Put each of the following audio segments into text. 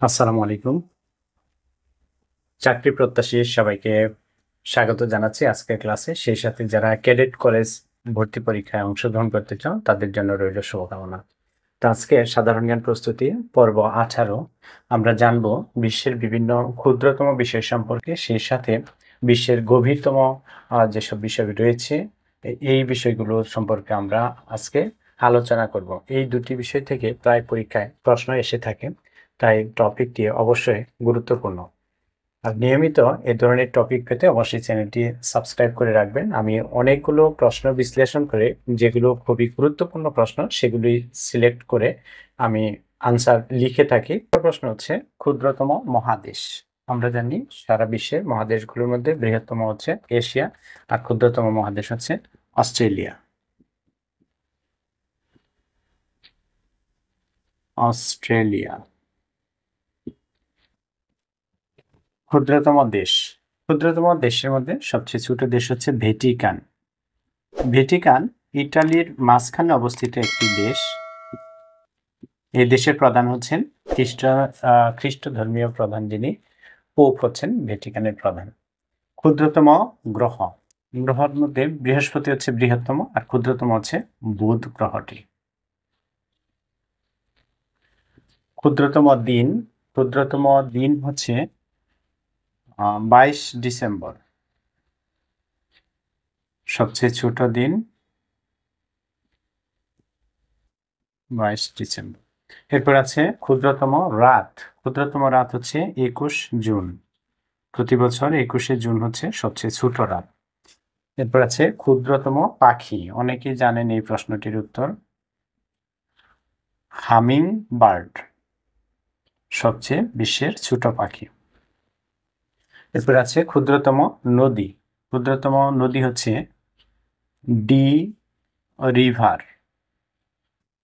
আসসালামু আলাইকুম। চাকরি প্রত্যাশী সবাইকে স্বাগত জানাচ্ছি আজকের ক্লাসে। সেই সাথে যারা ক্যাডেট কলেজ ভর্তি পরীক্ষায় অংশগ্রহণ করতে চান তাদের জন্য রইল শুভকামনা। তো আজকে সাধারণ জ্ঞান প্রস্তুতি পর্ব 18 আমরা জানব বিশ্বের বিভিন্ন ক্ষুদ্রতম বিষয় সম্পর্কে, সেই সাথে বিশ্বের গভীরতম যেসব বিষয় রয়েছে এই বিষয়গুলো সম্পর্কে আমরা আজকে আলোচনা করব। এই দুটি বিষয় থেকে প্রায় পরীক্ষায় প্রশ্ন এসে থাকে, তাই টপিকটি অবশ্যই গুরুত্বপূর্ণ। আর নিয়মিত এ ধরনের টপিক পেতে অবশ্যই চ্যানেলটি সাবস্ক্রাইব করে রাখবেন। আমি অনেকগুলো প্রশ্ন বিশ্লেষণ করে যেগুলো খুবই গুরুত্বপূর্ণ প্রশ্ন সেগুলি সিলেক্ট করে আমি আনসার লিখে থাকি। প্রশ্ন হচ্ছে ক্ষুদ্রতম মহাদেশ। আমরা জানি সারা বিশ্বের মহাদেশগুলোর মধ্যে বৃহত্তম হচ্ছে এশিয়া আর ক্ষুদ্রতম মহাদেশ হচ্ছে অস্ট্রেলিয়া। অস্ট্রেলিয়া ক্ষুদ্রতম দেশ। ক্ষুদ্রতম দেশের মধ্যে সবচেয়ে ছোট দেশ হচ্ছে ভ্যাটিকান। ভ্যাটিকান ইটালির মাঝখানে অবস্থিত একটি দেশ। এই দেশের প্রধান হচ্ছেন খ্রিস্ট ধর্মীয় প্রধান, যিনি পোপ হচ্ছেন ভ্যাটিকানের প্রধান। ক্ষুদ্রতম গ্রহ, গ্রহের মধ্যে বৃহস্পতি হচ্ছে বৃহত্তম আর ক্ষুদ্রতম হচ্ছে বুধ গ্রহটি। ক্ষুদ্রতম দিন, ক্ষুদ্রতম দিন হচ্ছে 22 ডিসেম্বর। সবচেয়ে ছোট দিন 22 ডিসেম্বর। এরপর আছে ক্ষুদ্রতম রাত। ক্ষুদ্রতম রাত হচ্ছে 21 জুন। প্রতি বছর 21শে জুন হচ্ছে সবচেয়ে ছোট রাত। এরপর আছে ক্ষুদ্রতম পাখি। অনেকেই জানেন এই প্রশ্নটির উত্তর। হামিং বার্ড সবচেয়ে বিশ্বের ছোট পাখি। এরপর আছে ক্ষুদ্রতম নদী। ক্ষুদ্রতম নদী হচ্ছে ডি রিভার।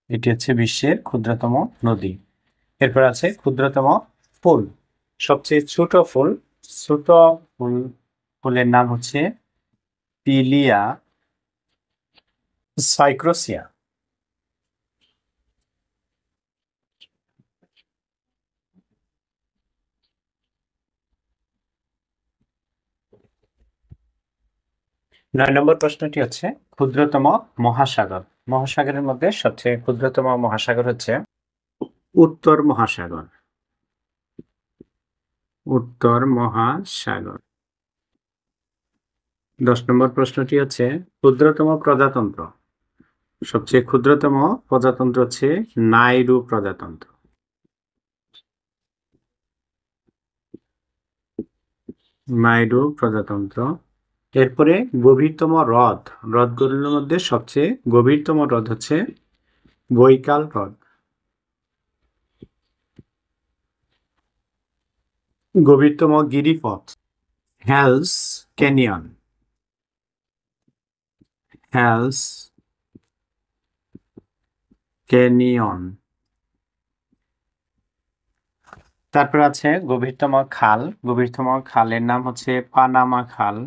এটি হচ্ছে বিশ্বের ক্ষুদ্রতম নদী। এরপর আছে ক্ষুদ্রতম ফুল। সবচেয়ে ছোট ফুল, ছোট ফুলের নাম হচ্ছে পিলিয়া সাইক্রোসিয়া। নয় নম্বর প্রশ্নটি হচ্ছে ক্ষুদ্রতম মহাসাগর। মহাসাগরের মধ্যে সবচেয়ে ক্ষুদ্রতম মহাসাগর হচ্ছে উত্তর মহাসাগর। উত্তর মহাসাগর। 10 নম্বর প্রশ্নটি হচ্ছে ক্ষুদ্রতম প্রজাতন্ত্র। সবচেয়ে ক্ষুদ্রতম প্রজাতন্ত্র হচ্ছে নাইরু প্রজাতন্ত্র। নাইরু প্রজাতন্ত্র। এরপরে গভীরতম হ্রদ। হ্রদগুলোর মধ্যে সবচেয়ে গভীরতম হ্রদ হচ্ছে বৈকাল হ্রদ। গভীরতম গিরিপথ হেলস ক্যানিয়ন। Hales canyon. তারপর আছে গভীরতম খাল। গভীরতম খালের নাম হচ্ছে পানামা খাল।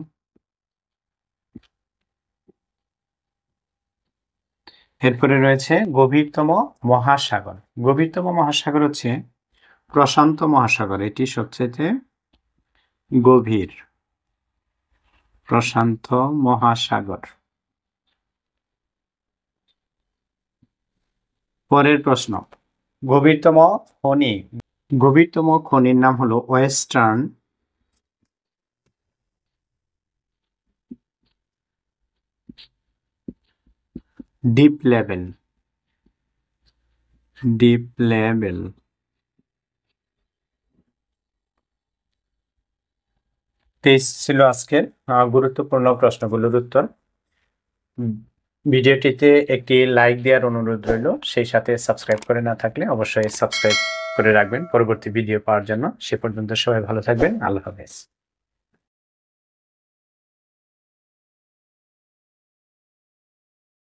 এরপরে রয়েছে গভীরতম মহাসাগর। গভীরতম মহাসাগর হচ্ছে প্রশান্ত মহাসাগর। এটি সবচেয়ে গভীর। প্রশান্ত মহাসাগর। পরের প্রশ্ন, গভীরতম খনি। গভীরতম খনির নাম হলো western deep level. Deep level. তেইশ ছিল আজকের গুরুত্বপূর্ণ প্রশ্নগুলোর উত্তর। ভিডিওটিতে একটি লাইক দেওয়ার অনুরোধ রইল, সেই সাথে সাবস্ক্রাইব করে না থাকলে অবশ্যই সাবস্ক্রাইব করে রাখবেন পরবর্তী ভিডিও পাওয়ার জন্য। সে পর্যন্ত সবাই ভালো থাকবেন। আল্লাহ হাফেজ।